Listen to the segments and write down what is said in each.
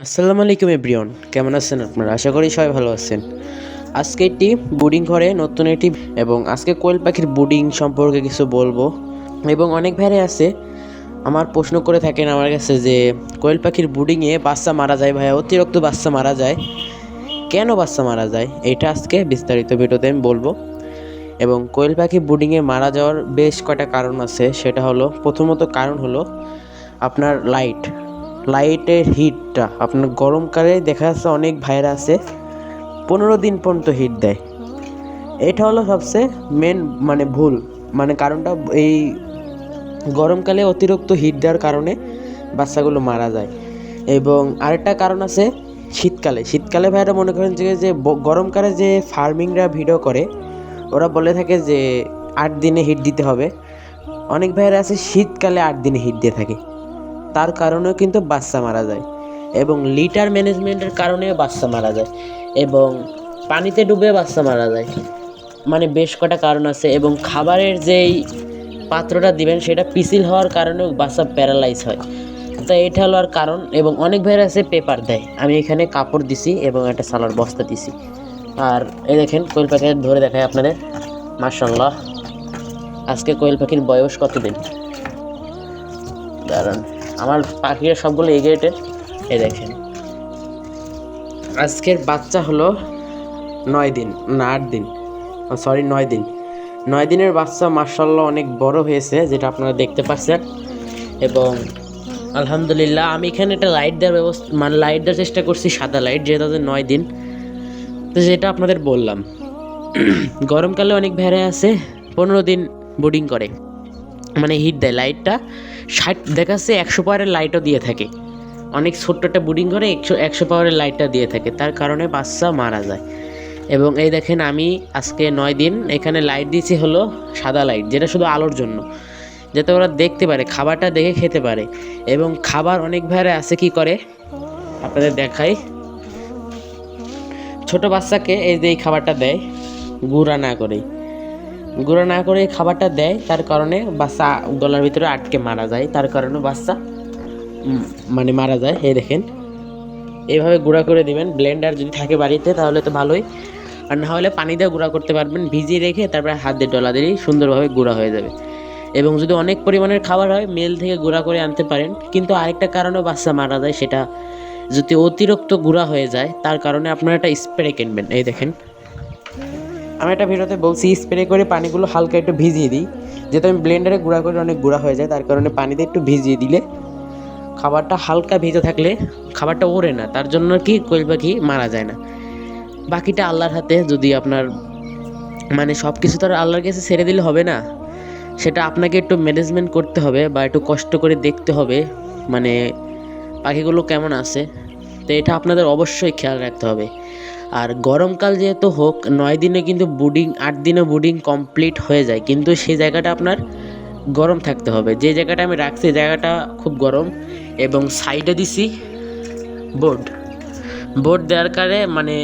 আসসালামু আলাইকুম এভরিওয়ান, কেমন আছেন আপনারা? আশা করি সবাই ভালো আছেন। আজকে একটি বুডিং ঘরে নতুন একটি এবং আজকে কোয়েল পাখির বুডিং সম্পর্কে কিছু বলবো। এবং অনেক ভাইরা আছে আমার প্রশ্ন করে থাকেন আমার কাছে যে কোয়েল পাখির বুডিংয়ে বাচ্চা মারা যায় ভাইয়া, অতিরিক্ত বাচ্চা মারা যায়, কেন বাচ্চা মারা যায় এটা আজকে বিস্তারিত ভিডিওতে আমি বলবো। এবং কোয়েল পাখি বুডিংয়ে মারা যাওয়ার বেশ কয়টা কারণ আছে। সেটা হলো, প্রথমত কারণ হলো আপনার লাইটের হিটটা। আপনার গরমকালে দেখা যাচ্ছে অনেক ভাইরা আছে 15 দিন পর্যন্ত হিট দেয়। এটা হলো সবচেয়ে মেন ভুল, কারণটা এই গরমকালে অতিরিক্ত হিট দেওয়ার কারণে বাচ্চাগুলো মারা যায়। এবং আরেকটা কারণ আছে শীতকালে ভাইরা মনে করেন যে গরমকালে যে ফার্মিংরা ভিডিও করে ওরা বলে থাকে যে 8 দিনে হিট দিতে হবে। অনেক ভাইরা আছে শীতকালে 8 দিনে হিট দিয়ে থাকে, তার কারণেও কিন্তু বাচ্চা মারা যায়। এবং লিটার ম্যানেজমেন্টের কারণেও বাচ্চা মারা যায় এবং পানিতে ডুবে বাচ্চা মারা যায়। বেশ কটা কারণ আছে। এবং খাবারের যেই পাত্রটা দিবেন সেটা পিছিল হওয়ার কারণেও বাচ্চা প্যারালাইজ হয়। তো এটা হলো আর কারণ। এবং অনেক ভাইরা আছে পেপার দেয়। আমি এখানে কাপড় দিছি এবং একটা সালার বস্তা দিছি। আর এই দেখেন কোয়েল পাখি ধরে দেখায় আপনাদের। মাশাআল্লাহ, আজকে কোয়েল পাখির বয়স কতদিন দাঁড়ান, আমার পাখিরা সবগুলো এগেটের। এ দেখেন আজকের বাচ্চা হলো 9 দিন, না 8 দিন, সরি 9 দিন। 9 দিনের বাচ্চা মাশাআল্লাহ অনেক বড় হয়েছে, যেটা আপনারা দেখতে পাচ্ছেন। এবং আলহামদুলিল্লাহ আমি এখানে একটা লাইট দেওয়ার ব্যবস্থা লাইট দেওয়ার চেষ্টা করছি, সাদা লাইট, যেহেতু 9 দিন। তো যেটা আপনাদের বললাম, গরমকালে অনেক ভেড়া আছে 15 দিন বোর্ডিং করে, হিট দেয়। লাইটটা 60 দেখাচ্ছে, 100 পাওয়ারের লাইটও দিয়ে থাকে। অনেক ছোট্ট একটা বুডিং করে 100 পাওয়ারের লাইটটা দিয়ে থাকে, তার কারণে বাচ্চা মারা যায়। এবং এই দেখেন আমি আজকে 9 দিন এখানে লাইট দিয়েছি হলো সাদা লাইট, যেটা শুধু আলোর জন্য, যাতে ওরা দেখতে পারে, খাবারটা দেখে খেতে পারে। এবং খাবার অনেক ভাইরা আছে কি করে আপনাদের দেখাই। ছোট বাচ্চাকে এই যে এই খাবারটা দেয়, গুঁড়া না করে খাবারটা দেয়, তার কারণে বাচ্চা গলার ভিতরে আটকে মারা যায়। তার কারণে বাচ্চা মারা যায়। এই দেখেন এইভাবে গুঁড়া করে দিবেন। ব্লেন্ডার যদি থাকে বাড়িতে তাহলে তো ভালোই, আর না হলে পানি দিয়ে গুঁড়া করতে পারবেন, ভিজিয়ে রেখে তারপরে হাত দিয়ে ডলা দিলেই সুন্দরভাবে গুঁড়া হয়ে যাবে। এবং যদি অনেক পরিমাণের খাবার হয় মেল থেকে গুঁড়া করে আনতে পারেন। কিন্তু আরেকটা কারণে বাচ্চা মারা যায়, সেটা যদি অতিরিক্ত গুঁড়া হয়ে যায়, তার কারণে আপনারা একটা স্প্রে কিনবেন। এই দেখেন আমি একটা ভিডিওতে বলছি স্প্রে করে পানিগুলো হালকা একটু ভিজিয়ে দিই, যেহেতু আমি ব্লেন্ডারে গুঁড়া করে অনেক গুঁড়া হয়ে যায়, তার কারণে পানিতে একটু ভিজিয়ে দিলে খাবারটা হালকা ভিজে থাকলে খাবারটা ওড়ে না, তার জন্য কি কোয়েল পাখি মারা যায় না। বাকিটা আল্লাহর হাতে। যদি আপনার সব কিছু তো আর আল্লাহর কাছে ছেড়ে দিলে হবে না, সেটা আপনাকে একটু ম্যানেজমেন্ট করতে হবে বা একটু কষ্ট করে দেখতে হবে পাখিগুলো কেমন আছে। তো এটা আপনাদের অবশ্যই খেয়াল রাখতে হবে। আর গরমকাল যেহেতু হোক, 9 দিনে কিন্তু 8 দিনে বুডিং কমপ্লিট হয়ে যায়, কিন্তু সেই জায়গাটা আপনার গরম থাকতে হবে। যে জায়গাটা আমি রাখছি জায়গাটা খুব গরম। এবং সাইডে দিছি বোর্ড দেওয়ার কারণে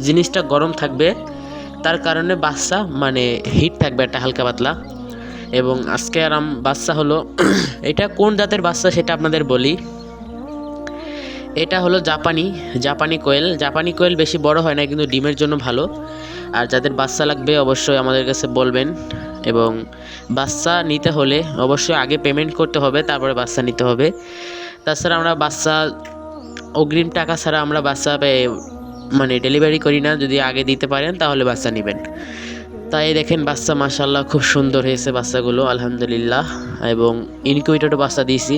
জিনিসটা গরম থাকবে, তার কারণে বাচ্চা হিট থাকবে একটা হালকা পাতলা। এবং আজকে বাচ্চা হলো এটা কোন জাতের বাচ্চা সেটা আপনাদের বলি। এটা হলো জাপানি কোয়েল। বেশি বড় হয় না, কিন্তু ডিমের জন্য ভালো। আর যাদের বাচ্চা লাগবে অবশ্যই আমাদের কাছে বলবেন। এবং বাচ্চা নিতে হলে অবশ্যই আগে পেমেন্ট করতে হবে, তারপরে বাচ্চা নিতে হবে। তাছাড়া আমরা বাচ্চা অগ্রিম টাকা ছাড়া আমরা বাচ্চা ডেলিভারি করি না। যদি আগে দিতে পারেন তাহলে বাচ্চা নেবেন। তাই দেখেন বাচ্চা মাশাআল্লাহ খুব সুন্দর হয়েছে বাচ্চাগুলো, আলহামদুলিল্লাহ। এবং ইনকিউবেটরে বাচ্চা দিয়েছি,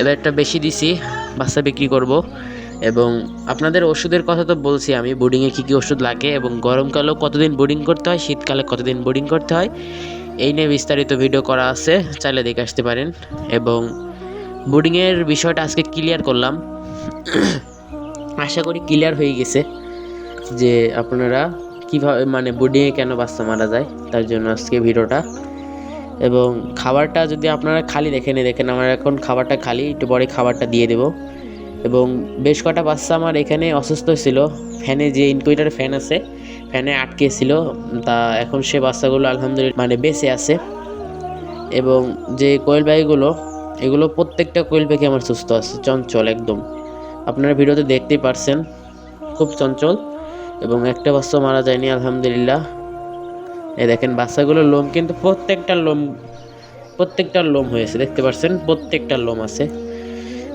এবার একটা বেশি দিছি, বাচ্চা বিক্রি করব। এবং আপনাদের ওষুধের কথা তো বলছি আমি, বোর্ডিংয়ে কী ওষুধ লাগে এবং গরমকালেও কতদিন বোর্ডিং করতে হয়, শীতকালে কতদিন বোর্ডিং করতে হয়, এই নিয়ে বিস্তারিত ভিডিও করা আছে, চাইলে দেখে আসতে পারেন। এবং বোর্ডিংয়ের বিষয়টা আজকে ক্লিয়ার করলাম, আশা করি ক্লিয়ার হয়ে গেছে যে আপনারা কীভাবে বোর্ডিংয়ে কেন বাচ্চা মারা যায়, তার জন্য আজকে ভিডিওটা। এবং খাবারটা যদি আপনারা খালি দেখেন আমার এখন খাবারটা খালি, একটু পরে খাবারটা দিয়ে দেব। এবং বেশ কটা বাচ্চা আমার এখানে অসুস্থ ছিল, ফ্যানে যে ইনকিউবেটর ফ্যান আছে ফ্যানে আটকে ছিল, তা এখন সে বাচ্চাগুলো আলহামদুলিল্লাহ বেঁচে আছে। এবং যে কোয়েল পাখিগুলো, এগুলো প্রত্যেকটা কোয়েল পাখি আমার সুস্থ আছে, চঞ্চল একদম। আপনারা ভিডিওতে দেখতেই পারছেন, খুব চঞ্চল এবং একটা বাচ্চা মারা যায়নি আলহামদুলিল্লাহ। এই দেখেন বাচ্চাগুলোর লোম কিন্তু প্রত্যেকটার লোম হয়েছে, দেখতে পাচ্ছেন প্রত্যেকটার লোম আছে।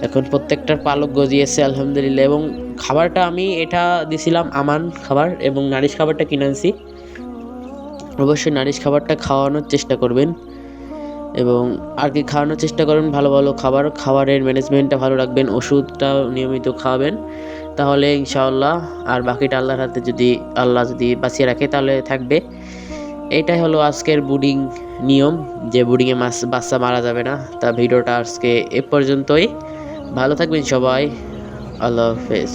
এখন প্রত্যেকটার পালক গজিয়েছে আলহামদুলিল্লাহ। এবং খাবারটা আমি এটা দিছিলাম আমান খাবার এবং নারিশ খাবারটা কিনে আনছি। অবশ্যই নারিশ খাবারটা খাওয়ানোর চেষ্টা করবেন এবং আর কি খাওয়ানোর চেষ্টা করবেন ভালো ভালো খাবারের ম্যানেজমেন্টটা ভালো রাখবেন, ওষুধটা নিয়মিত খাওয়াবেন, তাহলে ইনশাআল্লাহ। আর বাকিটা আল্লাহর হাতে, যদি আল্লাহ যদি বাঁচিয়ে রাখে তাহলে থাকবে। এইটাই হলো আজকের বুডিং নিয়ম, যে বুডিংয়ে বাচ্চা মারা যাবে না। তা ভিডিওটা আজকে এ পর্যন্তই। ভালো থাকবেন সবাই, আল্লাহ হাফেজ।